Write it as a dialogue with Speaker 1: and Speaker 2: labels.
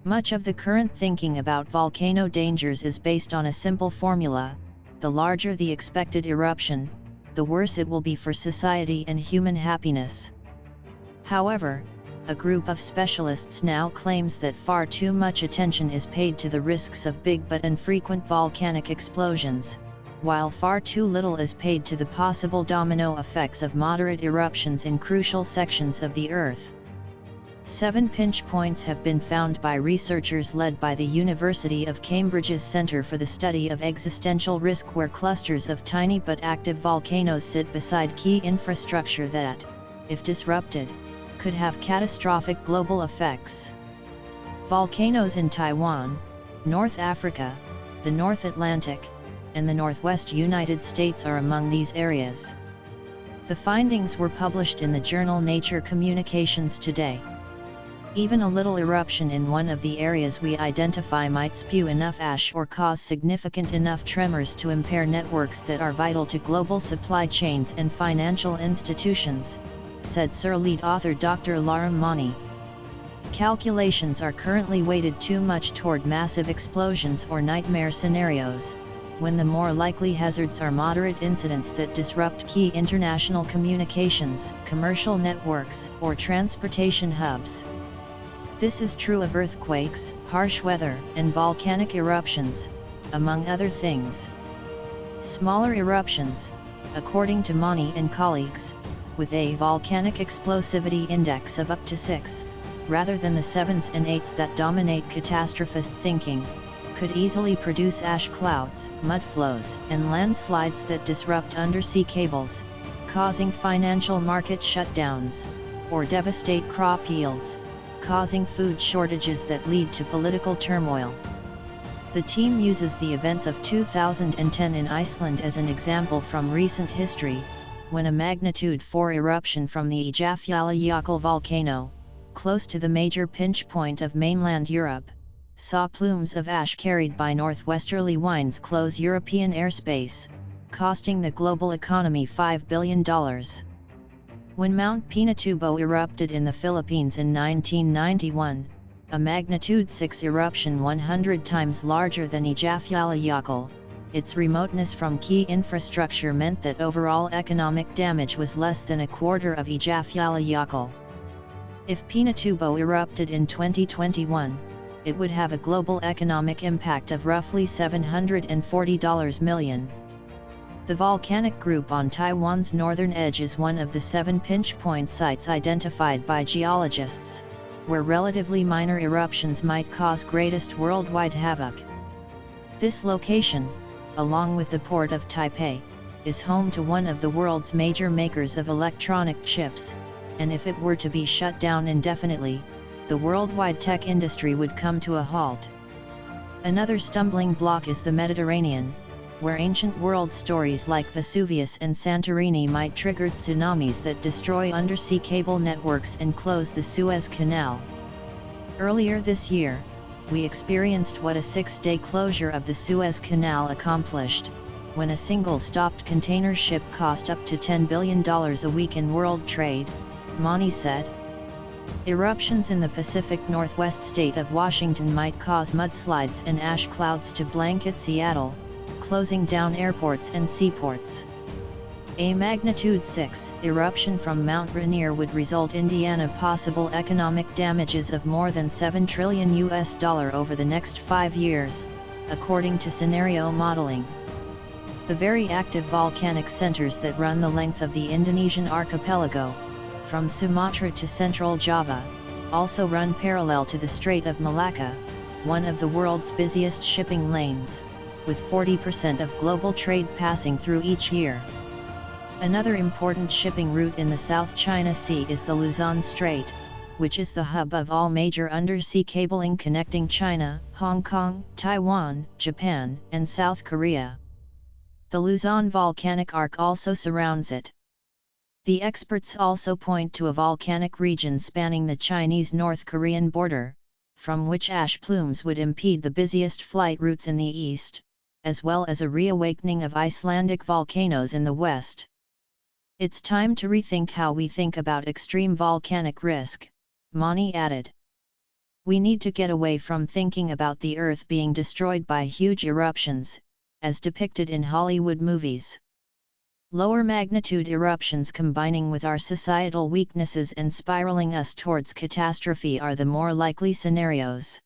Speaker 1: Much of the current thinking about volcano dangers is based on a simple formula: the larger the expected eruption, the worse it will be for society and human happiness. However, a group of specialists now claims that far too much attention is paid to the risks of big but infrequent volcanic explosions, while far too little is paid to the possible domino effects of moderate eruptions in crucial sections of the Earth. 7 pinch points have been found by researchers led by the University of Cambridge's Centre for the Study of Existential Risk, where clusters of tiny but active volcanoes sit beside key infrastructure that, if disrupted, could have catastrophic global effects. Volcanoes in Taiwan, North Africa, the North Atlantic, and the Northwest United States are among these areas. The findings were published in the journal Nature Communications today. Even a little eruption in one of the areas we identify might spew enough ash or cause significant enough tremors to impair networks that are vital to global supply chains and financial institutions, said CSER lead author Dr. Laram Mani. Calculations are currently weighted too much toward massive explosions or nightmare scenarios, when the more likely hazards are moderate incidents that disrupt key international communications, commercial networks, or transportation hubs. This is true of earthquakes, harsh weather, and volcanic eruptions, among other things. Smaller eruptions, according to Mani and colleagues, with a volcanic explosivity index of up to 6, rather than the 7s and 8s that dominate catastrophist thinking, could easily produce ash clouds, mudflows, and landslides that disrupt undersea cables, causing financial market shutdowns, or devastate crop yields, causing food shortages that lead to political turmoil. The team uses the events of 2010 in Iceland as an example from recent history, when a magnitude 4 eruption from the Eyjafjallajökull volcano, close to the major pinch point of mainland Europe, saw plumes of ash carried by northwesterly winds close European airspace, costing the global economy $5 billion. When Mount Pinatubo erupted in the Philippines in 1991, a magnitude 6 eruption 100 times larger than Eyjafjallajökull, its remoteness from key infrastructure meant that overall economic damage was less than a quarter of Eyjafjallajökull. If Pinatubo erupted in 2021, it would have a global economic impact of roughly $740 million. The volcanic group on Taiwan's northern edge is one of the 7 pinch point sites identified by geologists, where relatively minor eruptions might cause greatest worldwide havoc. This location, along with the port of Taipei, is home to one of the world's major makers of electronic chips, and if it were to be shut down indefinitely, the worldwide tech industry would come to a halt. Another stumbling block is the Mediterranean, where ancient world stories like Vesuvius and Santorini might trigger tsunamis that destroy undersea cable networks and close the Suez Canal. Earlier this year, we experienced what a 6-day closure of the Suez Canal accomplished, when a single stopped container ship cost up to $10 billion a week in world trade, Mani said. Eruptions in the Pacific Northwest state of Washington might cause mudslides and ash clouds to blanket Seattle, closing down airports and seaports. A magnitude 6 eruption from Mount Rainier would result in Indiana possible economic damages of more than $7 trillion over the next 5 years, according to scenario modeling. The very active volcanic centers that run the length of the Indonesian archipelago, from Sumatra to central Java, also run parallel to the Strait of Malacca, one of the world's busiest shipping lanes, with 40% of global trade passing through each year. Another important shipping route in the South China Sea is the Luzon Strait, which is the hub of all major undersea cabling connecting China, Hong Kong, Taiwan, Japan, and South Korea. The Luzon volcanic arc also surrounds it. The experts also point to a volcanic region spanning the Chinese-North Korean border, from which ash plumes would impede the busiest flight routes in the east, as well as a reawakening of Icelandic volcanoes in the west. It's time to rethink how we think about extreme volcanic risk, Mani added. We need to get away from thinking about the Earth being destroyed by huge eruptions, as depicted in Hollywood movies. Lower magnitude eruptions combining with our societal weaknesses and spiraling us towards catastrophe are the more likely scenarios.